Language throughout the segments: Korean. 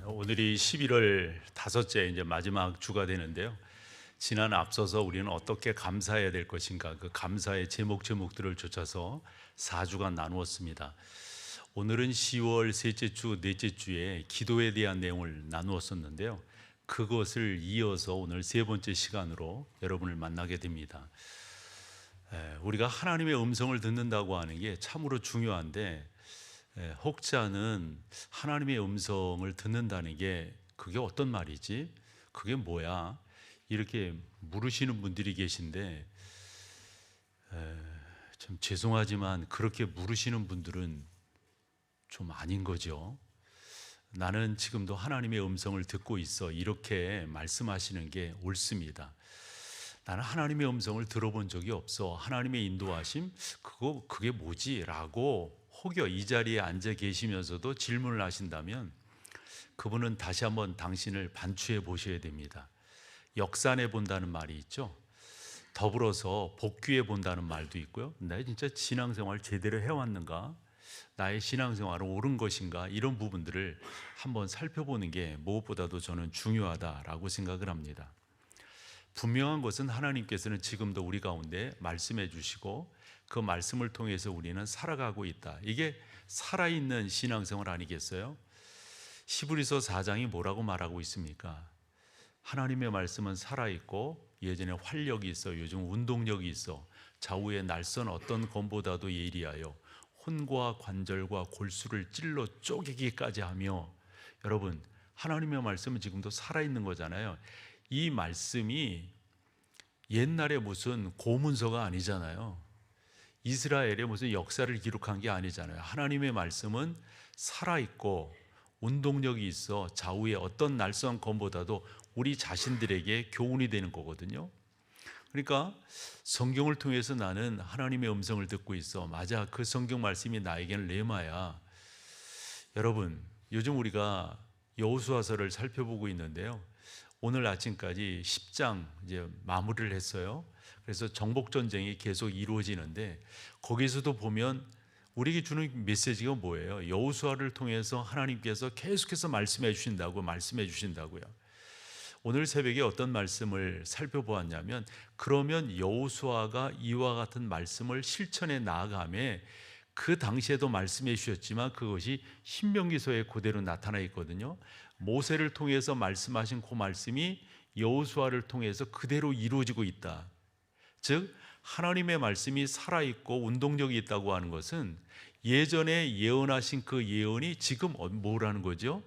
오늘이 11월 다섯째 이제 마지막 주가 되는데요. 지난 앞서서 우리는 어떻게 감사해야 될 것인가, 그 감사의 제목들을 쫓아서 4주간 나누었습니다. 오늘은 10월 셋째 주, 넷째 주에 기도에 대한 내용을 나누었었는데요. 그것을 이어서 오늘 세 번째 시간으로 여러분을 만나게 됩니다. 우리가 하나님의 음성을 듣는다고 하는 게 참으로 중요한데, 혹자는 하나님의 음성을 듣는다는 게 그게 어떤 말이지? 그게 뭐야? 이렇게 물으시는 분들이 계신데, 참 죄송하지만 그렇게 물으시는 분들은 좀 아닌 거죠. 나는 지금도 하나님의 음성을 듣고 있어, 이렇게 말씀하시는 게 옳습니다. 나는 하나님의 음성을 들어본 적이 없어, 하나님의 인도하심 그게 뭐지? 라고 혹여 이 자리에 앉아 계시면서도 질문을 하신다면 그분은 다시 한번 당신을 반추해 보셔야 됩니다. 역산해 본다는 말이 있죠. 더불어서 복귀해 본다는 말도 있고요. 나 진짜 신앙생활 제대로 해왔는가? 나의 신앙생활은 옳은 것인가? 이런 부분들을 한번 살펴보는 게 무엇보다도 저는 중요하다라고 생각을 합니다. 분명한 것은 하나님께서는 지금도 우리 가운데 말씀해 주시고 그 말씀을 통해서 우리는 살아가고 있다. 이게 살아있는 신앙생활 아니겠어요? 히브리서 4장이 뭐라고 말하고 있습니까? 하나님의 말씀은 살아있고 예전에 활력이 있어, 요즘 운동력이 있어, 좌우의 날선 어떤 검보다도 예리하여 혼과 관절과 골수를 찔러 쪼개기까지 하며. 여러분, 하나님의 말씀은 지금도 살아있는 거잖아요. 이 말씀이 옛날에 무슨 고문서가 아니잖아요. 이스라엘의 무슨 역사를 기록한 게 아니잖아요. 하나님의 말씀은 살아있고 운동력이 있어 좌우의 어떤 날선 검보다도 우리 자신들에게 교훈이 되는 거거든요. 그러니까 성경을 통해서 나는 하나님의 음성을 듣고 있어. 맞아, 그 성경 말씀이 나에게는 레마야. 여러분, 요즘 우리가 여호수아서를 살펴보고 있는데요. 오늘 아침까지 10장 이제 마무리를 했어요. 그래서 정복 전쟁이 계속 이루어지는데, 거기서도 보면 우리에게 주는 메시지가 뭐예요? 여호수아를 통해서 하나님께서 계속해서 말씀해 주신다고요. 오늘 새벽에 어떤 말씀을 살펴보았냐면, 그러면 여호수아가 이와 같은 말씀을 실천해 나아가며, 그 당시에도 말씀해 주셨지만 그것이 신명기서에 그대로 나타나 있거든요. 모세를 통해서 말씀하신 그 말씀이 여호수아를 통해서 그대로 이루어지고 있다. 즉 하나님의 말씀이 살아있고 운동력이 있다고 하는 것은 예전에 예언하신 그 예언이 지금 뭐라는 거죠?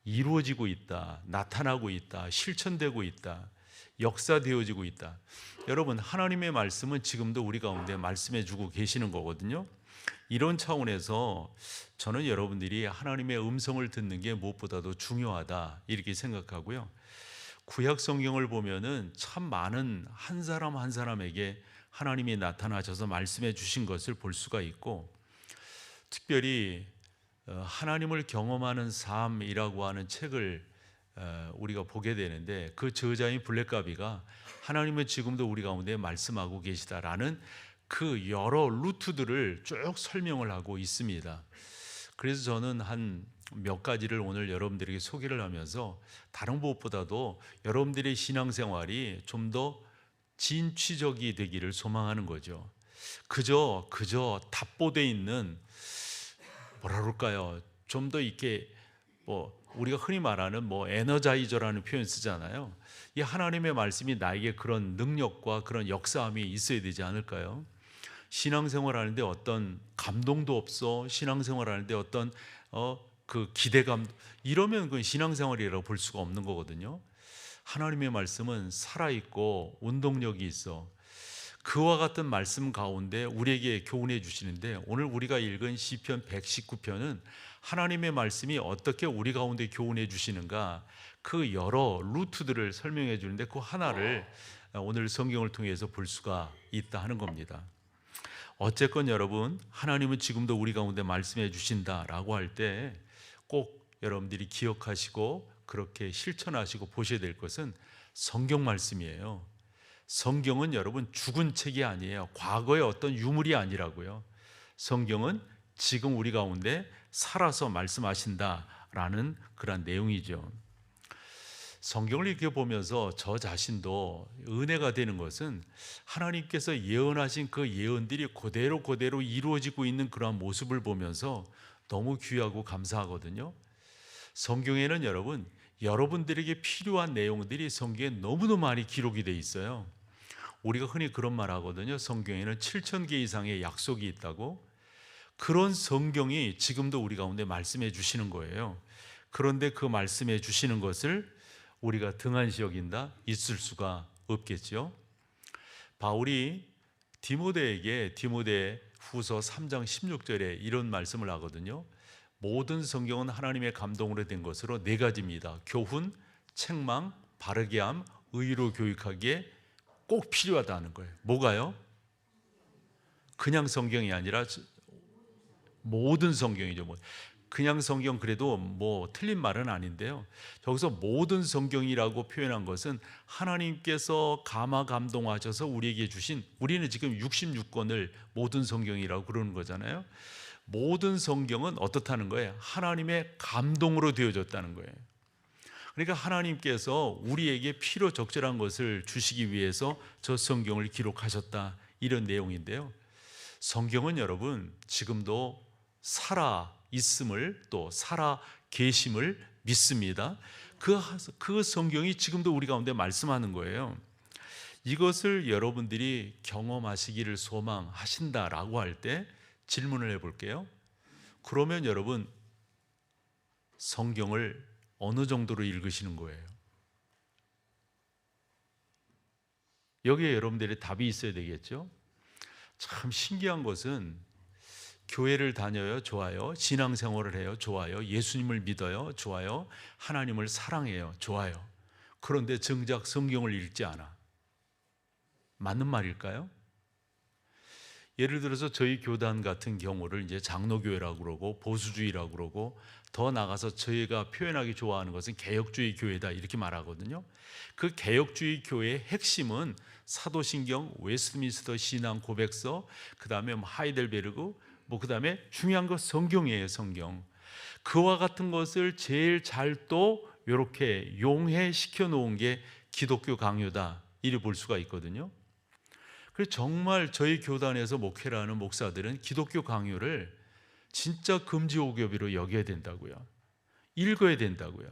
이루어지고 있다, 나타나고 있다, 실천되고 있다, 역사되어지고 있다. 여러분, 하나님의 말씀은 지금도 우리 가운데 말씀해 주고 계시는 거거든요. 이런 차원에서 저는 여러분들이 하나님의 음성을 듣는 게 무엇보다도 중요하다, 이렇게 생각하고요. 구약 성경을 보면은 참 많은 한 사람 한 사람에게 하나님이 나타나셔서 말씀해 주신 것을 볼 수가 있고, 특별히 하나님을 경험하는 삶이라고 하는 책을 우리가 보게 되는데, 그 저자인 블랙가비가 하나님은 지금도 우리 가운데 말씀하고 계시다라는 그 여러 루트들을 쭉 설명을 하고 있습니다. 그래서 저는 한 몇 가지를 오늘 여러분들에게 소개를 하면서, 다른 무엇보다도 여러분들의 신앙생활이 좀 더 진취적이 되기를 소망하는 거죠. 그저 답보돼 있는, 뭐라 그럴까요? 좀 더 이렇게 우리가 흔히 말하는 에너자이저라는 표현 쓰잖아요. 이 하나님의 말씀이 나에게 그런 능력과 그런 역사함이 있어야 되지 않을까요? 신앙생활 하는데 어떤 감동도 없어, 신앙생활 하는데 어떤 그 기대감, 이러면 그 신앙생활이라고 볼 수가 없는 거거든요. 하나님의 말씀은 살아있고 운동력이 있어. 그와 같은 말씀 가운데 우리에게 교훈해 주시는데, 오늘 우리가 읽은 시편 119편은 하나님의 말씀이 어떻게 우리 가운데 교훈해 주시는가, 그 여러 루트들을 설명해 주는데, 그 하나를 오늘 성경을 통해서 볼 수가 있다 하는 겁니다. 어쨌건 여러분, 하나님은 지금도 우리 가운데 말씀해 주신다라고 할 때 꼭 여러분들이 기억하시고 그렇게 실천하시고 보셔야 될 것은 성경 말씀이에요. 성경은 여러분 죽은 책이 아니에요. 과거의 어떤 유물이 아니라고요. 성경은 지금 우리 가운데 살아서 말씀하신다 라는 그런 내용이죠. 성경을 이렇게 보면서 저 자신도 은혜가 되는 것은 하나님께서 예언하신 그 예언들이 그대로 이루어지고 있는 그러한 모습을 보면서 너무 귀하고 감사하거든요. 성경에는 여러분들에게 필요한 내용들이 성경에 너무너무 많이 기록이 돼 있어요. 우리가 흔히 그런 말 하거든요. 성경에는 7,000개 이상의 약속이 있다고. 그런 성경이 지금도 우리 가운데 말씀해 주시는 거예요. 그런데 그 말씀해 주시는 것을 우리가 등한시 여긴다? 있을 수가 없겠죠. 바울이 디모데에게 디모데 후서 3장 16절에 이런 말씀을 하거든요. 모든 성경은 하나님의 감동으로 된 것으로 네 가지입니다. 교훈, 책망, 바르게 함, 의로 교육하기에 꼭 필요하다는 거예요. 뭐가요? 그냥 성경이 아니라 모든 성경이죠. 그냥 성경 그래도 틀린 말은 아닌데요. 여기서 모든 성경이라고 표현한 것은 하나님께서 감화 감동하셔서 우리에게 주신, 우리는 지금 66권을 모든 성경이라고 그러는 거잖아요. 모든 성경은 어떻다는 거예요? 하나님의 감동으로 되어졌다는 거예요. 그러니까 하나님께서 우리에게 필요 적절한 것을 주시기 위해서 저 성경을 기록하셨다, 이런 내용인데요. 성경은 여러분 지금도 살아 있음을, 또 살아 계심을 믿습니다. 그 성경이 지금도 우리 가운데 말씀하는 거예요. 이것을 여러분들이 경험하시기를 소망하신다라고 할 때 질문을 해볼게요. 그러면 여러분 성경을 어느 정도로 읽으시는 거예요? 여기에 여러분들의 답이 있어야 되겠죠? 참 신기한 것은 교회를 다녀요, 좋아요. 신앙생활을 해요, 좋아요. 예수님을 믿어요, 좋아요. 하나님을 사랑해요, 좋아요. 그런데 정작 성경을 읽지 않아. 맞는 말일까요? 예를 들어서 저희 교단 같은 경우를 이제 장로교회라고 그러고 보수주의라고 그러고, 더 나가서 저희가 표현하기 좋아하는 것은 개혁주의 교회다, 이렇게 말하거든요. 그 개혁주의 교회의 핵심은 사도신경, 웨스트민스터 신앙 고백서, 그 다음에 하이델베르그, 그 다음에 중요한 건 성경이에요. 성경. 그와 같은 것을 제일 잘 또 이렇게 용해시켜 놓은 게 기독교 강요다, 이리 볼 수가 있거든요. 그래서 정말 저희 교단에서 목회를 하는 목사들은 기독교 강요를 진짜 금지옥엽으로 여겨야 된다고요. 읽어야 된다고요.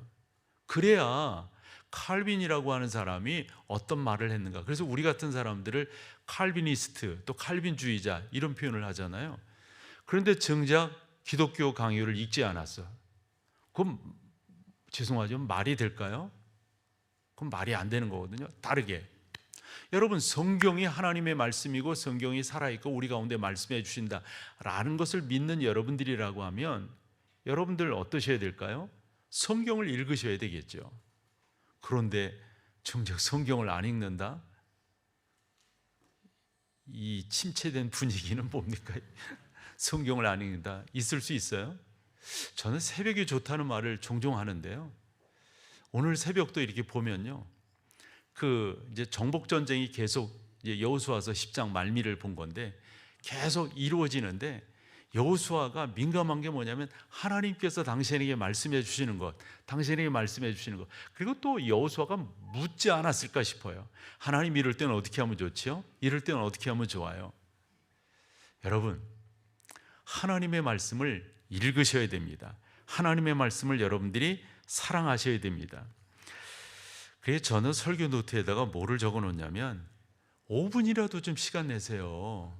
그래야 칼빈이라고 하는 사람이 어떤 말을 했는가. 그래서 우리 같은 사람들을 칼비니스트, 또 칼빈주의자, 이런 표현을 하잖아요. 그런데 정작 기독교 강요를 읽지 않았어. 그럼 죄송하지만 말이 될까요? 그럼 말이 안 되는 거거든요. 다르게. 여러분, 성경이 하나님의 말씀이고 성경이 살아있고 우리 가운데 말씀해 주신다라는 것을 믿는 여러분들이라고 하면 여러분들 어떠셔야 될까요? 성경을 읽으셔야 되겠죠. 그런데 정작 성경을 안 읽는다? 이 침체된 분위기는 뭡니까? 성경을 안 읽는다. 있을 수 있어요? 저는 새벽이 좋다는 말을 종종 하는데요. 오늘 새벽도 이렇게 보면요. 이제 정복 전쟁이 계속 이제 여호수아서 10장 말미를 본 건데 계속 이루어지는데, 여호수아가 민감한 게 뭐냐면 하나님께서 당신에게 말씀해 주시는 것, 당신에게 말씀해 주시는 것. 그리고 또 여호수아가 묻지 않았을까 싶어요. 하나님, 이럴 때는 어떻게 하면 좋지요? 이럴 때는 어떻게 하면 좋아요? 여러분, 하나님의 말씀을 읽으셔야 됩니다. 하나님의 말씀을 여러분들이 사랑하셔야 됩니다. 그래서 저는 설교 노트에다가 뭐를 적어 놓냐면 5분이라도 좀 시간 내세요.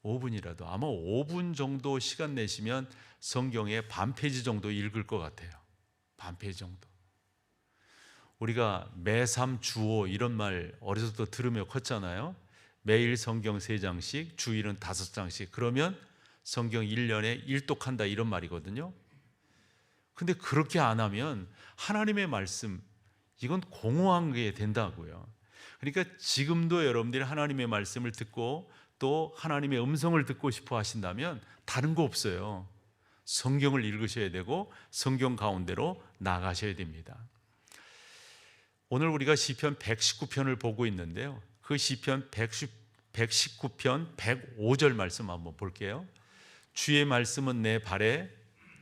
5분이라도. 아마 5분 정도 시간 내시면 성경의 반 페이지 정도 읽을 것 같아요. 반 페이지 정도. 우리가 매삼 주오 이런 말 어렸을 때 들으며 컸잖아요. 매일 성경 3장씩, 주일은 5장씩. 그러면 성경 1년에 1독한다, 이런 말이거든요. 근데 그렇게 안 하면 하나님의 말씀, 이건 공허한 게 된다고요. 그러니까 지금도 여러분들이 하나님의 말씀을 듣고 또 하나님의 음성을 듣고 싶어 하신다면 다른 거 없어요. 성경을 읽으셔야 되고 성경 가운데로 나가셔야 됩니다. 오늘 우리가 시편 119편을 보고 있는데요. 그 시편 119편 105절 말씀 한번 볼게요. 주의 말씀은 내 발에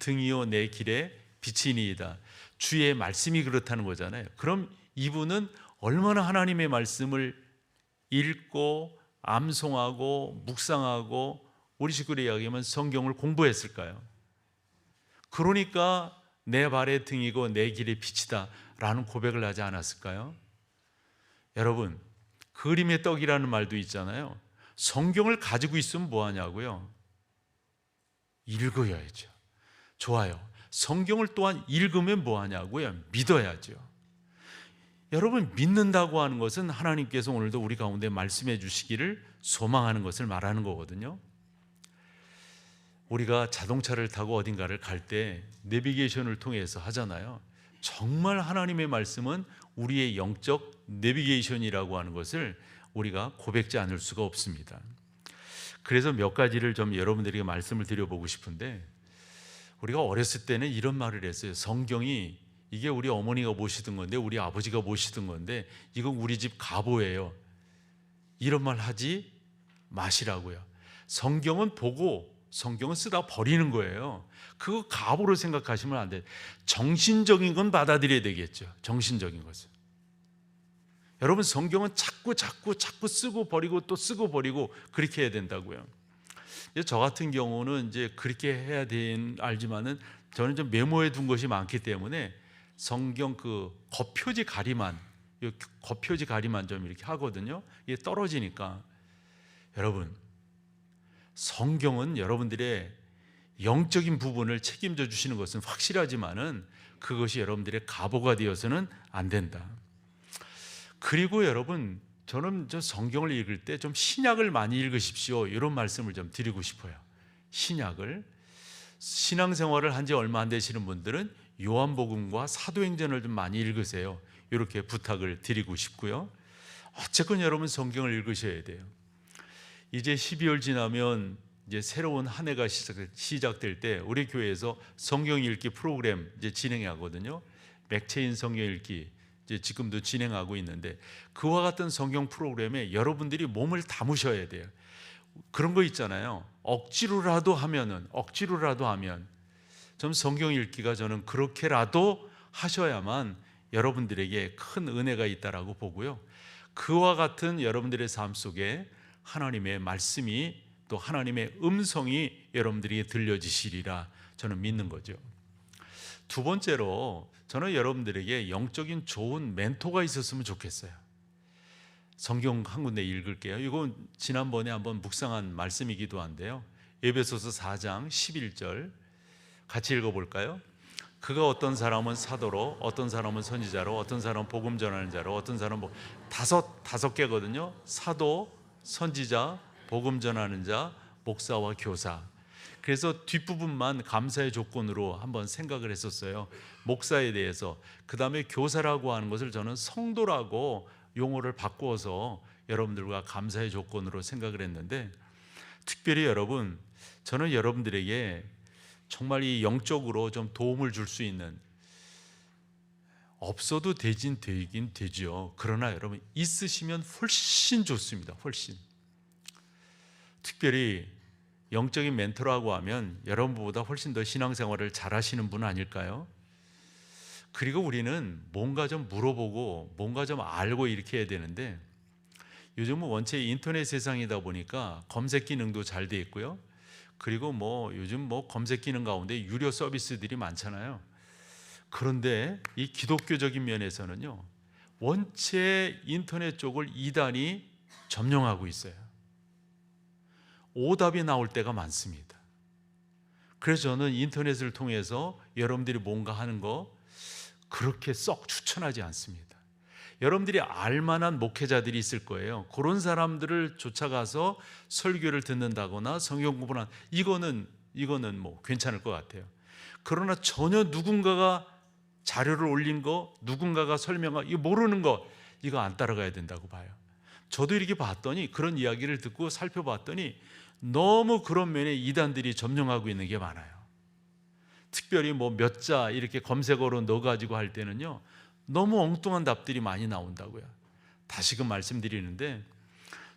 등이요 내 길에 빛이니이다. 주의 말씀이 그렇다는 거잖아요. 그럼 이분은 얼마나 하나님의 말씀을 읽고 암송하고 묵상하고 우리 식구로 이야기하면 성경을 공부했을까요? 그러니까 내 발의 등이고 내 길의 빛이다 라는 고백을 하지 않았을까요? 여러분, 그림의 떡이라는 말도 있잖아요. 성경을 가지고 있으면 뭐하냐고요? 읽어야죠. 좋아요. 성경을 또한 읽으면 뭐하냐고요? 믿어야죠. 여러분, 믿는다고 하는 것은 하나님께서 오늘도 우리 가운데 말씀해 주시기를 소망하는 것을 말하는 거거든요. 우리가 자동차를 타고 어딘가를 갈 때 내비게이션을 통해서 하잖아요. 정말 하나님의 말씀은 우리의 영적 내비게이션이라고 하는 것을 우리가 고백지 않을 수가 없습니다. 그래서 몇 가지를 좀 여러분들에게 말씀을 드려보고 싶은데, 우리가 어렸을 때는 이런 말을 했어요. 성경이 이게 우리 어머니가 모시던 건데, 우리 아버지가 모시던 건데, 이건 우리 집 가보예요. 이런 말 하지 마시라고요. 성경은 보고 성경은 쓰다 버리는 거예요. 그거 가보로 생각하시면 안 돼요. 정신적인 건 받아들여야 되겠죠. 정신적인 것은. 여러분, 성경은 자꾸 쓰고 버리고 또 쓰고 버리고 그렇게 해야 된다고요. 저 같은 경우는 이제 그렇게 해야 되는 알지만은 저는 좀 메모해 둔 것이 많기 때문에 성경 그 겉표지 가리만 좀 이렇게 하거든요. 이게 떨어지니까. 여러분, 성경은 여러분들의 영적인 부분을 책임져 주시는 것은 확실하지만은 그것이 여러분들의 가보가 되어서는 안 된다. 그리고 여러분, 저는 저 성경을 읽을 때 좀 신약을 많이 읽으십시오, 이런 말씀을 좀 드리고 싶어요. 신약을. 신앙생활을 한 지 얼마 안 되시는 분들은 요한복음과 사도행전을 좀 많이 읽으세요. 이렇게 부탁을 드리고 싶고요. 어쨌건 여러분, 성경을 읽으셔야 돼요. 이제 12월 지나면 이제 새로운 한 해가 시작될 때 우리 교회에서 성경 읽기 프로그램 이제 진행하거든요. 맥체인 성경 읽기 이제 지금도 진행하고 있는데, 그와 같은 성경 프로그램에 여러분들이 몸을 담으셔야 돼요. 그런 거 있잖아요. 억지로라도 하면 좀 성경 읽기가 저는 그렇게라도 하셔야만 여러분들에게 큰 은혜가 있다라고 보고요. 그와 같은 여러분들의 삶 속에 하나님의 말씀이 또 하나님의 음성이 여러분들에게 들려지시리라 저는 믿는 거죠. 두 번째로, 저는 여러분들에게 영적인 좋은 멘토가 있었으면 좋겠어요. 성경 한 군데 읽을게요. 이건 지난번에 한번 묵상한 말씀이기도 한데요. 에베소서 4장 11절 같이 읽어볼까요? 그가 어떤 사람은 사도로, 어떤 사람은 선지자로, 어떤 사람은 복음 전하는 자로, 어떤 사람은 뭐 다섯 개거든요. 사도, 선지자, 복음 전하는 자, 목사와 교사. 그래서 뒷부분만 감사의 조건으로 한번 생각을 했었어요. 목사에 대해서. 그 다음에 교사라고 하는 것을 저는 성도라고 용어를 바꾸어서 여러분들과 감사의 조건으로 생각을 했는데, 특별히 여러분, 저는 여러분들에게 정말 이 영적으로 좀 도움을 줄 수 있는, 없어도 되긴 되죠. 그러나 여러분, 있으시면 훨씬 좋습니다. 훨씬. 특별히 영적인 멘토라고 하면 여러분보다 훨씬 더 신앙생활을 잘하시는 분 아닐까요? 그리고 우리는 뭔가 좀 물어보고 뭔가 좀 알고 이렇게 해야 되는데, 요즘은 원체 인터넷 세상이다 보니까 검색 기능도 잘 돼 있고요. 그리고 요즘 검색 기능 가운데 유료 서비스들이 많잖아요. 그런데 이 기독교적인 면에서는요, 원체 인터넷 쪽을 이단이 점령하고 있어요. 오답이 나올 때가 많습니다. 그래서 저는 인터넷을 통해서 여러분들이 뭔가 하는 거 그렇게 썩 추천하지 않습니다. 여러분들이 알만한 목회자들이 있을 거예요. 그런 사람들을 쫓아가서 설교를 듣는다거나 성경 공부나 이거는 괜찮을 것 같아요. 그러나 전혀 누군가가 자료를 올린 거, 누군가가 설명한 이거 모르는 거, 이거 안 따라가야 된다고 봐요. 저도 이렇게 봤더니, 그런 이야기를 듣고 살펴봤더니 너무 그런 면에 이단들이 점령하고 있는 게 많아요. 특별히 몇 자 이렇게 검색어로 넣어가지고 할 때는요, 너무 엉뚱한 답들이 많이 나온다고요. 다시금 말씀드리는데,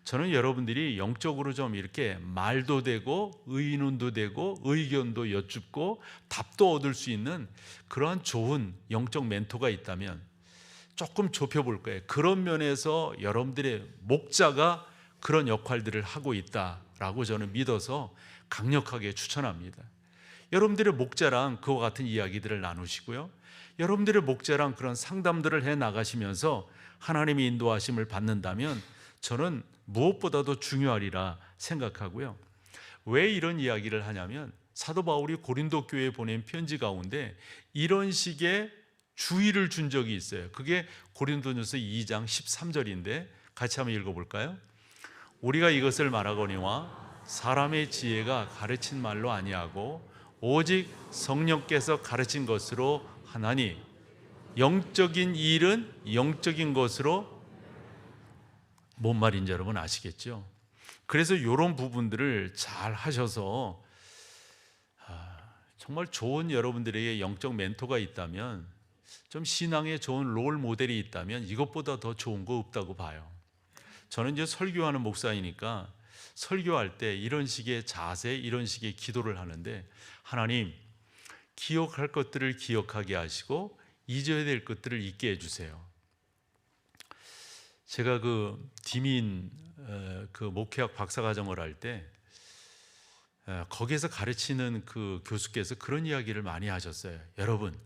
저는 여러분들이 영적으로 좀 이렇게 말도 되고 의논도 되고 의견도 여쭙고 답도 얻을 수 있는 그러한 좋은 영적 멘토가 있다면 조금 좁혀볼 거예요. 그런 면에서 여러분들의 목자가 그런 역할들을 하고 있다라고 저는 믿어서 강력하게 추천합니다. 여러분들의 목자랑 그와 같은 이야기들을 나누시고요, 여러분들의 목자랑 그런 상담들을 해 나가시면서 하나님의 인도하심을 받는다면 저는 무엇보다도 중요하리라 생각하고요. 왜 이런 이야기를 하냐면 사도 바울이 고린도 교회에 보낸 편지 가운데 이런 식의 주의를 준 적이 있어요. 그게 고린도전서 2장 13절인데 같이 한번 읽어볼까요? 우리가 이것을 말하거니와 사람의 지혜가 가르친 말로 아니하고 오직 성령께서 가르친 것으로 하나니 영적인 일은 영적인 것으로, 뭔 말인지 여러분 아시겠죠? 그래서 이런 부분들을 잘 하셔서 정말 좋은 여러분들에게 영적 멘토가 있다면, 좀 신앙에 좋은 롤 모델이 있다면 이것보다 더 좋은 거 없다고 봐요. 저는 이제 설교하는 목사이니까 설교할 때 이런 식의 자세, 이런 식의 기도를 하는데, 하나님, 기억할 것들을 기억하게 하시고 잊어야 될 것들을 잊게 해주세요. 제가 그 디민 그 목회학 박사과정을 할 때 거기에서 가르치는 그 교수께서 그런 이야기를 많이 하셨어요. 여러분,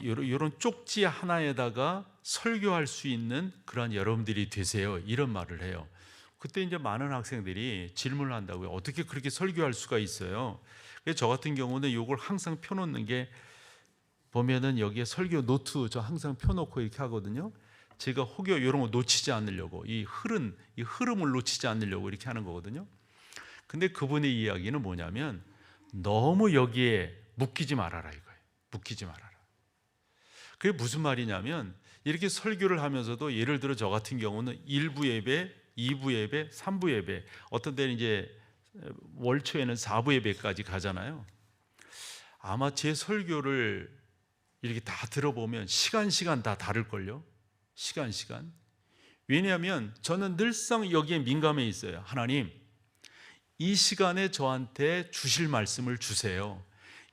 이런 쪽지 하나에다가 설교할 수 있는 그런 여러분들이 되세요. 이런 말을 해요. 그때 이제 많은 학생들이 질문을 한다고요. 어떻게 그렇게 설교할 수가 있어요? 그래서 저 같은 경우는 이걸 항상 펴놓는 게, 보면은 여기에 설교 노트 저 항상 펴놓고 이렇게 하거든요. 제가 혹여 이런 거 놓치지 않으려고, 이 흐름을 놓치지 않으려고 이렇게 하는 거거든요. 근데 그분의 이야기는 뭐냐면 너무 여기에 묶이지 말아라 이거예요. 묶이지 말아라. 그게 무슨 말이냐면, 이렇게 설교를 하면서도 예를 들어 저 같은 경우는 1부 예배, 2부 예배, 3부 예배, 어떤 때는 이제 월초에는 4부 예배까지 가잖아요. 아마 제 설교를 이렇게 다 들어보면 시간 다 다를걸요. 시간. 왜냐하면 저는 늘상 여기에 민감해 있어요. 하나님, 이 시간에 저한테 주실 말씀을 주세요.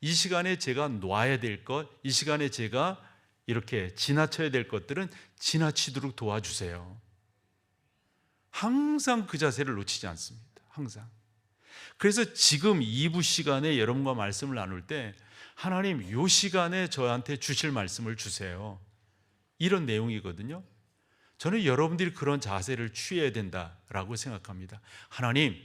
이 시간에 제가 놔야 될 것, 이 시간에 제가 이렇게 지나쳐야 될 것들은 지나치도록 도와주세요. 항상 그 자세를 놓치지 않습니다. 항상. 그래서 지금 2부 시간에 여러분과 말씀을 나눌 때, 하나님, 이 시간에 저한테 주실 말씀을 주세요. 이런 내용이거든요. 저는 여러분들이 그런 자세를 취해야 된다라고 생각합니다. 하나님,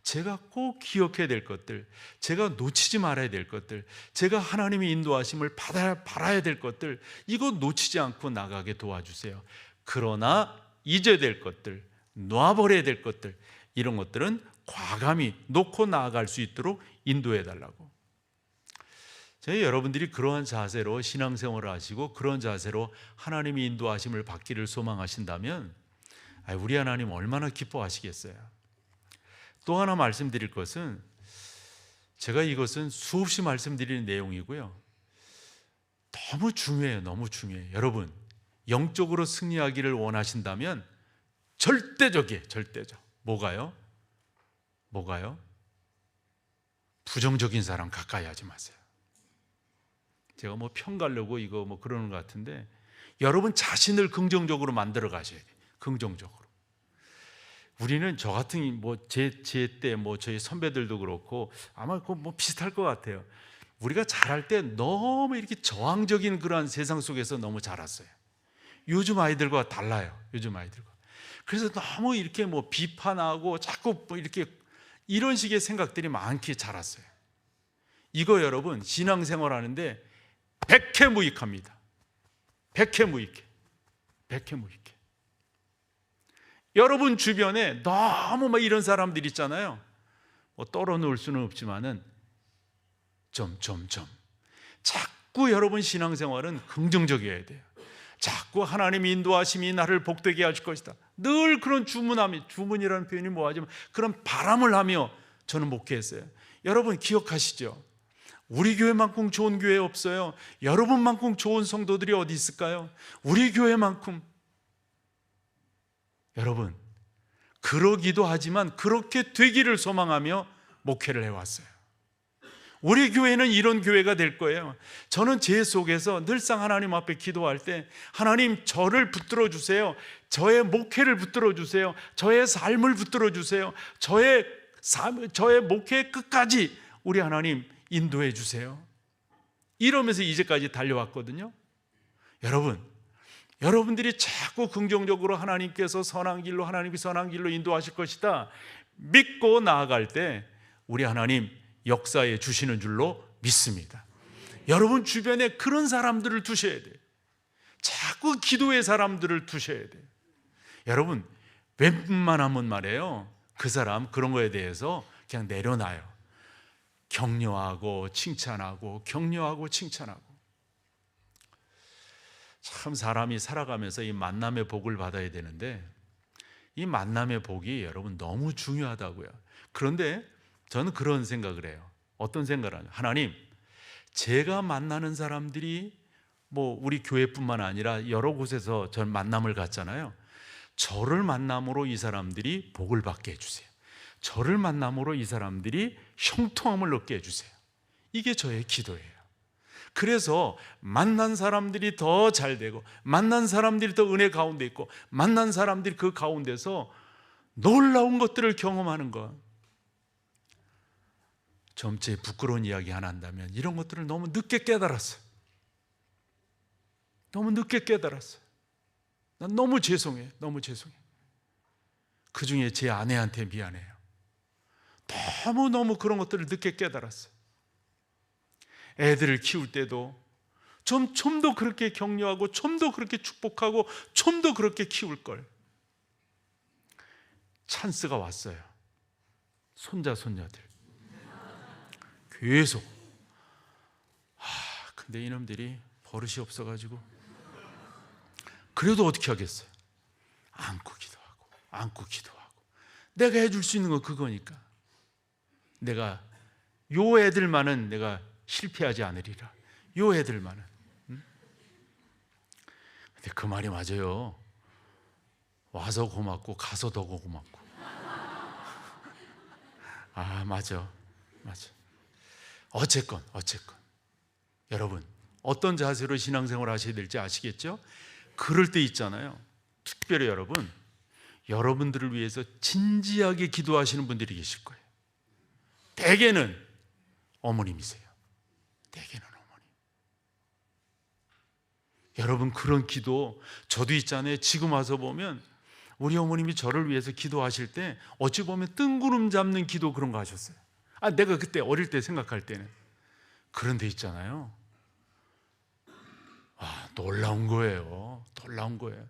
제가 꼭 기억해야 될 것들, 제가 놓치지 말아야 될 것들, 제가 하나님의 인도하심을 받아야 될 것들, 이거 놓치지 않고 나가게 도와주세요. 그러나 잊어야 될 것들, 놔버려야 될 것들, 이런 것들은 과감히 놓고 나아갈 수 있도록 인도해 달라고. 저희 여러분들이 그러한 자세로 신앙생활을 하시고 그런 자세로 하나님의 인도하심을 받기를 소망하신다면 우리 하나님 얼마나 기뻐하시겠어요. 또 하나 말씀드릴 것은, 제가 이것은 수없이 말씀드리는 내용이고요, 너무 중요해요. 너무 중요해요. 여러분, 영적으로 승리하기를 원하신다면 절대적이에요. 절대적. 뭐가요? 부정적인 사람 가까이 하지 마세요. 제가 뭐 평가려고 이거 뭐 그러는 것 같은데, 여러분 자신을 긍정적으로 만들어 가셔야 돼요. 긍정적으로. 우리는 저 같은 제 때 저희 선배들도 그렇고 아마 뭐 비슷할 것 같아요. 우리가 자랄 때 너무 이렇게 저항적인 그러한 세상 속에서 너무 자랐어요. 요즘 아이들과 달라요. 요즘 아이들과. 그래서 너무 이렇게 비판하고 자꾸 이렇게 이런 식의 생각들이 많게 자랐어요. 이거 여러분 신앙생활 하는데 백해무익합니다. 백해무익해. 여러분 주변에 너무 이런 사람들 있잖아요. 떨어놓을 수는 없지만은 자꾸 여러분 신앙생활은 긍정적이어야 돼요. 자꾸 하나님의 인도하심이 나를 복되게 하실 것이다. 늘 그런 주문이라는 표현이 뭐하지만 그런 바람을 하며 저는 목회했어요. 여러분 기억하시죠? 우리 교회만큼 좋은 교회 없어요. 여러분만큼 좋은 성도들이 어디 있을까요? 우리 교회만큼. 여러분, 그러기도 하지만 그렇게 되기를 소망하며 목회를 해왔어요. 우리 교회는 이런 교회가 될 거예요. 저는 제 속에서 늘상 하나님 앞에 기도할 때, 하나님 저를 붙들어 주세요. 저의 목회를 붙들어 주세요. 저의 삶을 붙들어 주세요. 저의 목회의 끝까지 우리 하나님 인도해 주세요. 이러면서 이제까지 달려왔거든요. 여러분들이 자꾸 긍정적으로 하나님께서 선한 길로, 하나님이 선한 길로 인도하실 것이다 믿고 나아갈 때 우리 하나님 역사해 주시는 줄로 믿습니다. 여러분 주변에 그런 사람들을 두셔야 돼요. 자꾸 기도의 사람들을 두셔야 돼요. 여러분 웬만하면 말이에요, 그 사람 그런 거에 대해서 그냥 내려놔요. 격려하고 칭찬하고, 격려하고 칭찬하고. 참 사람이 살아가면서 이 만남의 복을 받아야 되는데, 이 만남의 복이 여러분 너무 중요하다고요. 그런데 저는 그런 생각을 해요. 어떤 생각을 하냐, 하나님, 제가 만나는 사람들이 뭐 우리 교회뿐만 아니라 여러 곳에서 전 만남을 갖잖아요. 저를 만남으로 이 사람들이 복을 받게 해주세요. 저를 만남으로 이 사람들이 형통함을 얻게 해주세요. 이게 저의 기도예요. 그래서 만난 사람들이 더 잘 되고, 만난 사람들이 더 은혜 가운데 있고, 만난 사람들이 그 가운데서 놀라운 것들을 경험하는 것. 점체 부끄러운 이야기 하나 한다면, 이런 것들을 너무 늦게 깨달았어요. 너무 늦게 깨달았어요. 난 너무 죄송해요. 너무 죄송해요. 그 중에 제 아내한테 미안해요. 너무너무 그런 것들을 늦게 깨달았어요. 애들을 키울 때도 좀 더 그렇게 격려하고, 좀 더 그렇게 축복하고, 좀 더 그렇게 키울 걸. 찬스가 왔어요. 손자 손녀들 계속. 근데 이놈들이 버릇이 없어가지고, 그래도 어떻게 하겠어요? 안고 기도하고, 안고 기도하고. 내가 해줄 수 있는 건 그거니까. 내가 요 애들만은 내가 실패하지 않으리라. 요 애들만은. 근데 그 말이 맞아요. 와서 고맙고 가서 더 고맙고. 맞아. 어쨌건 여러분, 어떤 자세로 신앙생활 하셔야 될지 아시겠죠? 그럴 때 있잖아요, 특별히 여러분들을 위해서 진지하게 기도하시는 분들이 계실 거예요. 대개는 어머님이세요. 대개는 어머님. 여러분 그런 기도 저도 있잖아요. 지금 와서 보면 우리 어머님이 저를 위해서 기도하실 때 어찌 보면 뜬구름 잡는 기도, 그런 거 하셨어요. 내가 그때 어릴 때 생각할 때는. 그런 데 있잖아요, 놀라운 거예요. 놀라운 거예요.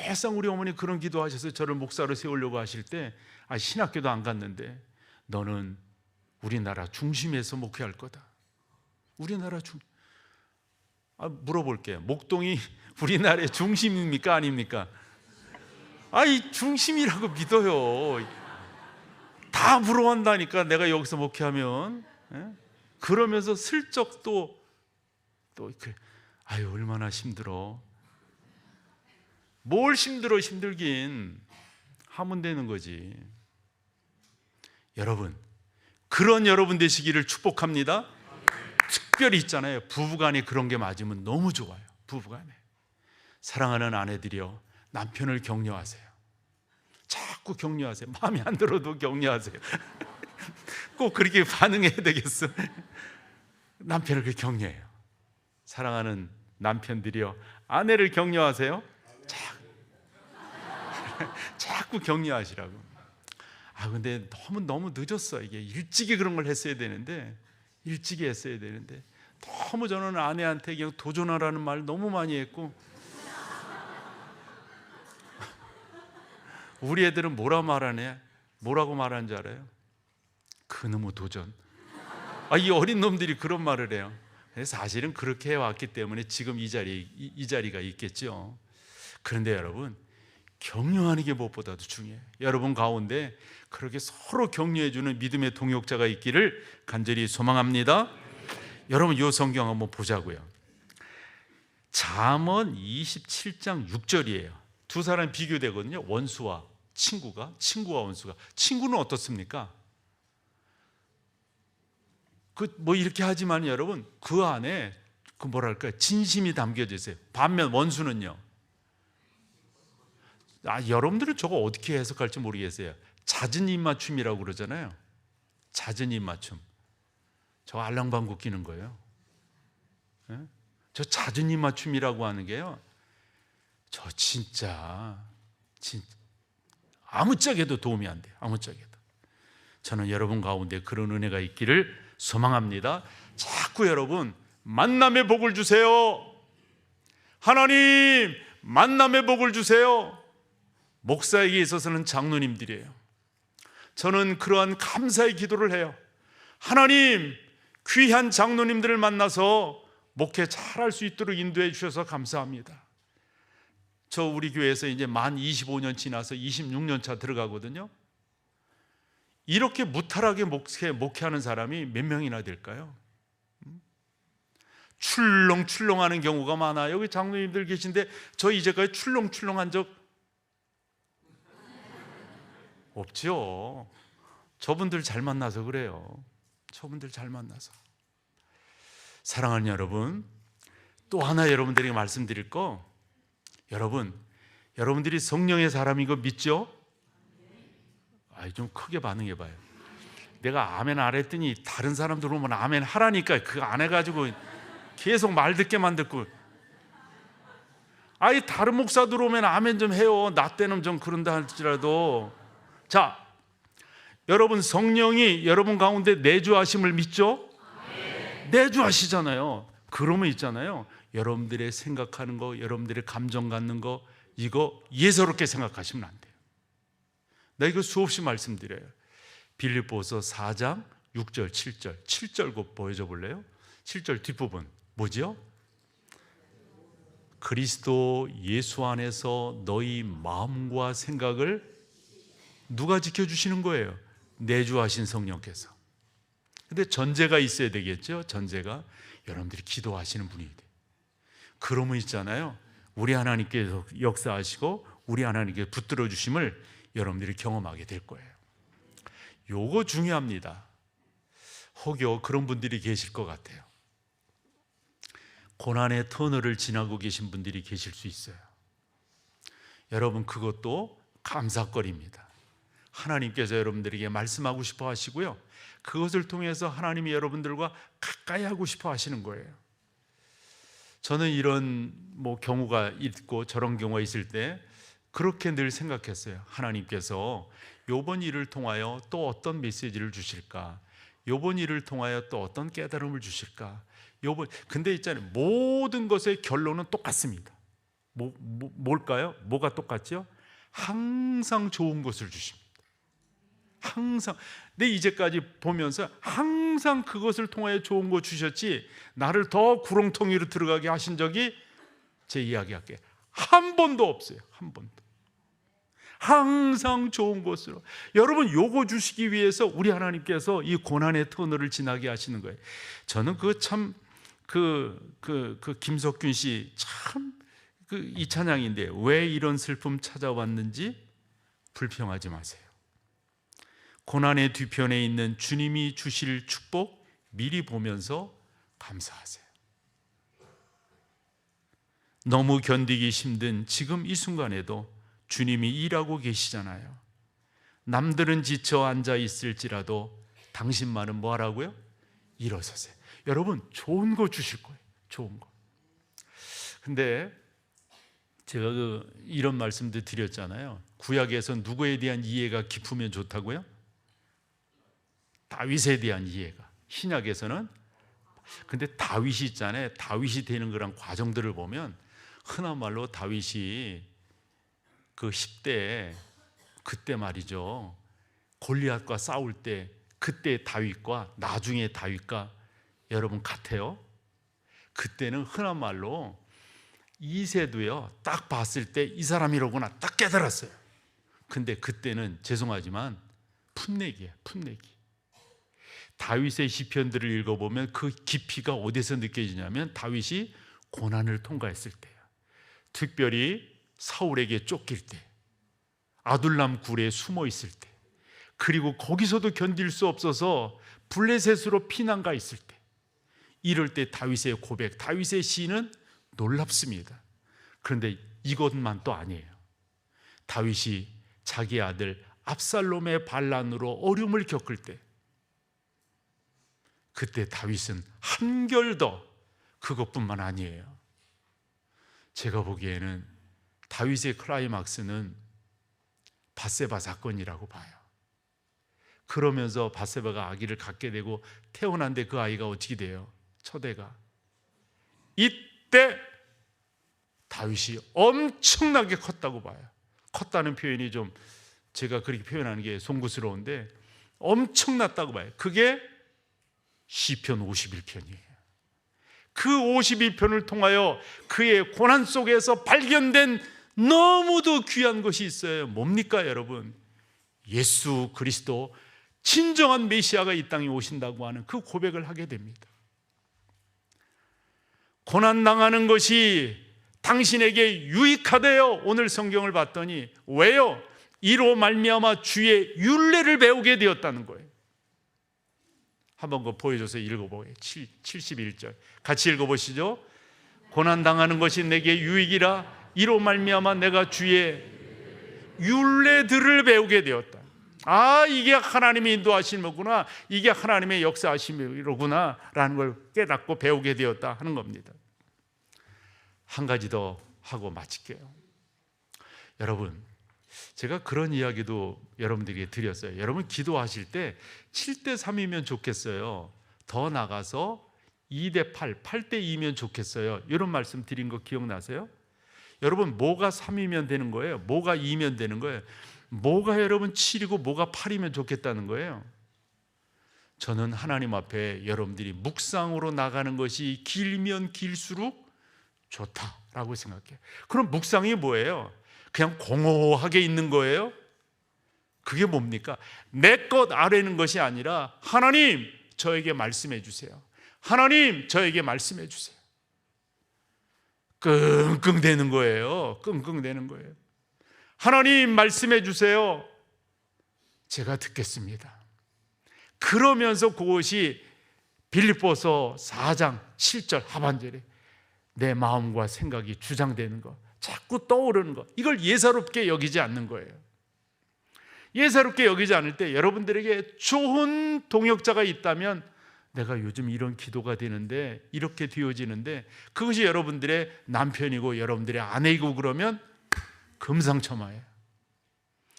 항상 우리 어머니 그런 기도하셔서 저를 목사로 세우려고 하실 때, 신학교도 안 갔는데 너는 우리나라 중심에서 목회할 거다. 우리나라 물어볼게요. 목동이 우리나라의 중심입니까? 아닙니까? 이 중심이라고 믿어요. 다 부러워한다니까, 내가 여기서 목회하면. 그러면서 슬쩍 또 얼마나 힘들어. 뭘 힘들긴 하면 되는 거지. 여러분, 그런 여러분 되시기를 축복합니다. 특별히 있잖아요, 부부간에 그런 게 맞으면 너무 좋아요. 부부간에 사랑하는 아내들이요, 남편을 격려하세요. 자꾸 격려하세요. 마음에 안 들어도 격려하세요. 꼭 그렇게 반응해야 되겠어. 남편을 그렇게 격려해요. 사랑하는 남편들이요, 아내를 격려하세요. 자꾸 격려하시라고. 근데 너무 늦었어. 이게 일찍이 그런 걸 했어야 되는데, 너무 저는 아내한테 그냥 도전하라는 말 너무 많이 했고, 우리 애들은 뭐라고 말하는 줄 알아요? 그놈의 도전. 이 어린 놈들이 그런 말을 해요. 사실은 그렇게 해왔기 때문에 지금 이 자리가 있겠죠. 그런데 여러분, 격려하는 게 무엇보다도 중요해요. 여러분 가운데 그렇게 서로 격려해주는 믿음의 동역자가 있기를 간절히 소망합니다. 여러분, 이 성경 한번 보자고요. 잠언 27장 6절이에요. 두 사람이 비교되거든요. 원수와 친구와 원수가. 친구는 어떻습니까? 뭐 이렇게 하지만 여러분, 그 안에 진심이 담겨져 있어요. 반면 원수는요, 여러분들은 저거 어떻게 해석할지 모르겠어요. 잦은 입맞춤이라고 그러잖아요. 잦은 입맞춤. 저거 알랑방구 끼는 거예요. 예? 저 잦은 입맞춤이라고 하는 게요, 저 진짜 아무짝에도 도움이 안 돼요. 아무짝에도. 저는 여러분 가운데 그런 은혜가 있기를 소망합니다. 자꾸 여러분 만남의 복을 주세요. 하나님 만남의 복을 주세요. 목사에게 있어서는 장로님들이에요. 저는 그러한 감사의 기도를 해요. 하나님, 귀한 장로님들을 만나서 목회 잘할 수 있도록 인도해 주셔서 감사합니다. 저 우리 교회에서 이제 만 25년 지나서 26년 차 들어가거든요. 이렇게 무탈하게 목회하는 사람이 몇 명이나 될까요? 출렁출렁하는 경우가 많아요. 여기 장로님들 계신데 저 이제까지 출렁출렁한 적 없죠. 저분들 잘 만나서 그래요. 저분들 잘 만나서. 사랑하는 여러분, 또 하나 여러분들에게 말씀드릴 거, 여러분들이 성령의 사람인 거 믿죠? 좀 크게 반응해 봐요. 내가 아멘 안 했더니 다른 사람들 오면 아멘 하라니까 그거 안 해가지고 계속 말 듣게만 듣고, 다른 목사들 오면 아멘 좀 해요. 나 때는 좀 그런다 할지라도. 자, 여러분 성령이 여러분 가운데 내주하심을 믿죠? 내주하시잖아요. 그러면 있잖아요, 여러분들의 생각하는 거, 여러분들의 감정 갖는 거, 이거 예사롭게 생각하시면 안 돼요. 나 이거 수없이 말씀드려요. 빌립보서 4장 6절 7절 7절 곧 보여줘 볼래요? 7절 뒷부분 뭐지요? 그리스도 예수 안에서 너희 마음과 생각을 누가 지켜주시는 거예요? 내주하신 성령께서. 근데 전제가 있어야 되겠죠. 전제가 여러분들이 기도하시는 분이 돼요. 그러면 있잖아요, 우리 하나님께서 역사하시고 우리 하나님께 붙들어 주심을 여러분들이 경험하게 될 거예요. 요거 중요합니다. 혹여 그런 분들이 계실 것 같아요. 고난의 터널을 지나고 계신 분들이 계실 수 있어요. 여러분, 그것도 감사거리입니다. 하나님께서 여러분들에게 말씀하고 싶어 하시고요, 그것을 통해서 하나님이 여러분들과 가까이 하고 싶어 하시는 거예요. 저는 이런 경우가 있고 저런 경우가 있을 때 그렇게 늘 생각했어요. 하나님께서 이번 일을 통하여 또 어떤 메시지를 주실까? 이번 일을 통하여 또 어떤 깨달음을 주실까? 근데 있잖아요, 모든 것의 결론은 똑같습니다. 뭘까요? 뭐가 똑같죠? 항상 좋은 것을 주십니다. 항상. 내 이제까지 보면서 항상 그것을 통하여 좋은 거 주셨지, 나를 더 구렁텅이로 들어가게 하신 적이, 제 이야기할게요, 한 번도 없어요. 한 번도. 항상 좋은 것으로. 여러분, 요거 주시기 위해서 우리 하나님께서 이 고난의 터널을 지나게 하시는 거예요. 저는 김석균 씨 참 이 찬양인데, 왜 이런 슬픔 찾아왔는지 불평하지 마세요. 고난의 뒤편에 있는 주님이 주실 축복 미리 보면서 감사하세요. 너무 견디기 힘든 지금 이 순간에도 주님이 일하고 계시잖아요. 남들은 지쳐 앉아 있을지라도 당신만은 뭐 하라고요? 일어서세요. 여러분, 좋은 거 주실 거예요. 좋은 거. 근데 제가 이런 말씀도 드렸잖아요. 구약에서 누구에 대한 이해가 깊으면 좋다고요? 다윗에 대한 이해가. 신약에서는. 근데 다윗이 있잖아요, 다윗이 되는 그런 과정들을 보면 흔한 말로 다윗이 그 10대 그때 말이죠, 골리앗과 싸울 때 그때 다윗과 나중에 다윗과 여러분 같아요. 그때는 흔한 말로 이새도요, 딱 봤을 때 이 사람이로구나 딱 깨달았어요. 근데 그때는 죄송하지만 풋내기예요. 풋내기. 다윗의 시편들을 읽어보면 그 깊이가 어디서 느껴지냐면 다윗이 고난을 통과했을 때예요. 특별히 사울에게 쫓길 때, 아둘람 굴에 숨어 있을 때, 그리고 거기서도 견딜 수 없어서 블레셋으로 피난가 있을 때, 이럴 때 다윗의 고백, 다윗의 시는 놀랍습니다. 그런데 이것만 또 아니에요. 다윗이 자기 아들 압살롬의 반란으로 어려움을 겪을 때, 그때 다윗은 한결 더 그것뿐만 아니에요. 제가 보기에는 다윗의 클라이막스는 밧세바 사건이라고 봐요. 그러면서 밧세바가 아기를 갖게 되고 태어난데 그 아이가 어떻게 돼요? 첫애가. 이때 다윗이 엄청나게 컸다고 봐요. 컸다는 표현이 좀 제가 그렇게 표현하는 게 송구스러운데 엄청났다고 봐요. 그게 시편 51편이에요. 그 51편을 통하여 그의 고난 속에서 발견된 너무도 귀한 것이 있어요. 뭡니까 여러분? 예수 그리스도 진정한 메시아가 이 땅에 오신다고 하는 그 고백을 하게 됩니다. 고난당하는 것이 당신에게 유익하대요. 오늘 성경을 봤더니 왜요? 이로 말미암아 주의 율례를 배우게 되었다는 거예요. 한번 그거 보여줘서 읽어보게요. 71절 같이 읽어보시죠. 고난당하는 것이 내게 유익이라 이로 말미암아 내가 주의 율례들을 배우게 되었다. 아, 이게 하나님의 인도하시는 거구나, 이게 하나님의 역사하심이로구나 라는 걸 깨닫고 배우게 되었다 하는 겁니다. 한 가지 더 하고 마칠게요. 여러분, 제가 그런 이야기도 여러분들에게 드렸어요. 여러분 기도하실 때 7대3이면 좋겠어요. 더 나가서 2대8, 8대2면 좋겠어요. 이런 말씀 드린 거 기억나세요? 여러분, 뭐가 3이면 되는 거예요? 뭐가 2면 되는 거예요? 뭐가 여러분 7이고 뭐가 8이면 좋겠다는 거예요? 저는 하나님 앞에 여러분들이 묵상으로 나가는 것이 길면 길수록 좋다라고 생각해요. 그럼 묵상이 뭐예요? 그냥 공허하게 있는 거예요? 그게 뭡니까? 내 것 아래는 것이 아니라 하나님 저에게 말씀해 주세요. 하나님 저에게 말씀해 주세요. 끙끙 대는 거예요. 끙끙 대는 거예요. 하나님 말씀해 주세요. 제가 듣겠습니다. 그러면서 그것이 빌립보서 4장 7절 하반절에 내 마음과 생각이 주장되는 것, 자꾸 떠오르는 것, 이걸 예사롭게 여기지 않는 거예요. 예사롭게 여기지 않을 때 여러분들에게 좋은 동역자가 있다면 내가 요즘 이런 기도가 되는데, 이렇게 되어지는데, 그것이 여러분들의 남편이고 여러분들의 아내이고 그러면 금상첨화예요.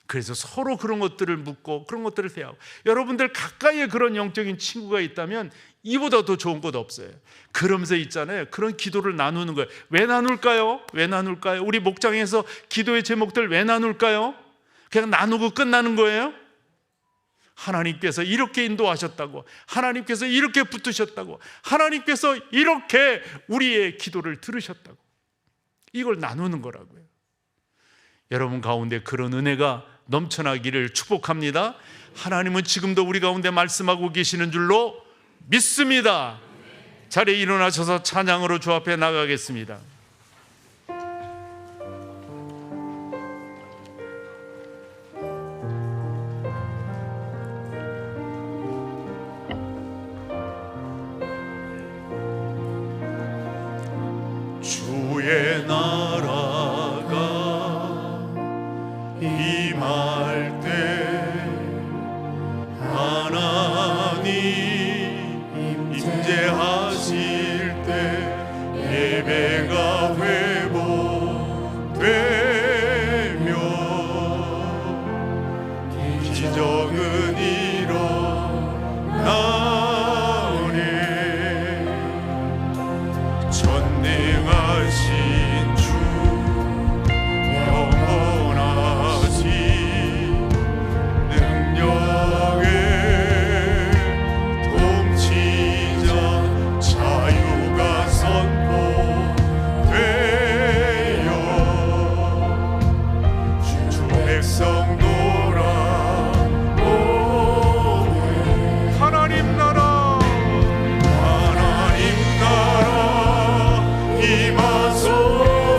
그래서 서로 그런 것들을 묻고 그런 것들을 대하고, 여러분들 가까이에 그런 영적인 친구가 있다면 이보다 더 좋은 것 없어요. 그러면서 있잖아요, 그런 기도를 나누는 거예요. 왜 나눌까요? 왜 나눌까요? 우리 목장에서 기도의 제목들 왜 나눌까요? 그냥 나누고 끝나는 거예요? 하나님께서 이렇게 인도하셨다고, 하나님께서 이렇게 붙으셨다고, 하나님께서 이렇게 우리의 기도를 들으셨다고, 이걸 나누는 거라고요. 여러분 가운데 그런 은혜가 넘쳐나기를 축복합니다. 하나님은 지금도 우리 가운데 말씀하고 계시는 줄로 믿습니다. 자리에 일어나셔서 찬양으로 주 앞에 나가겠습니다. 주의 나라가 임할 때 하나님 임재하실 때 예배가 회복되며 기적은 일어나오니 전능하신 주 영원하신 능력의 통치자 자유가 선포되어 주 백성 돌아오네. 하나님 나라 임하소서.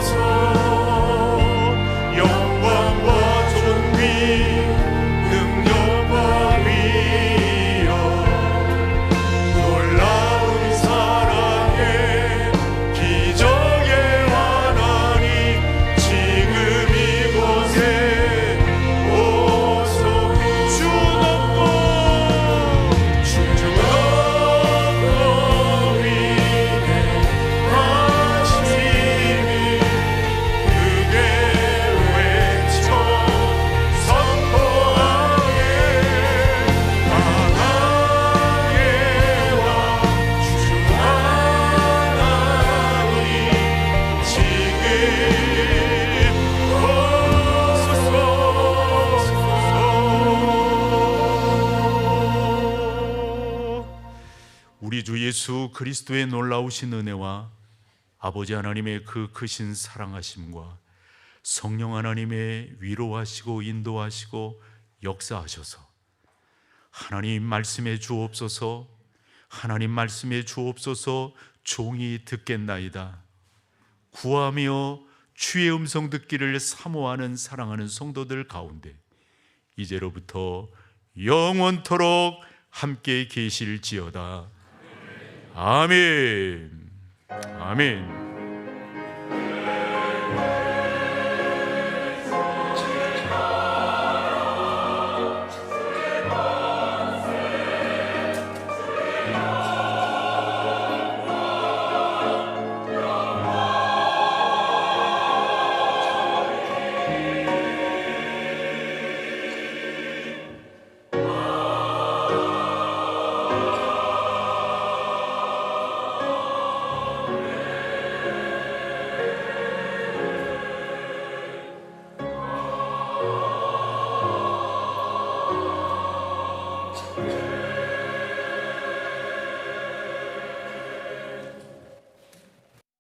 그리스도의 놀라우신 은혜와 아버지 하나님의 그 크신 사랑하심과 성령 하나님의 위로하시고 인도하시고 역사하셔서 하나님 말씀해 주옵소서, 하나님 말씀해 주옵소서, 종이 듣겠나이다. 구하며 주의 음성 듣기를 사모하는 사랑하는 성도들 가운데 이제로부터 영원토록 함께 계실지어다. 아멘. 아멘.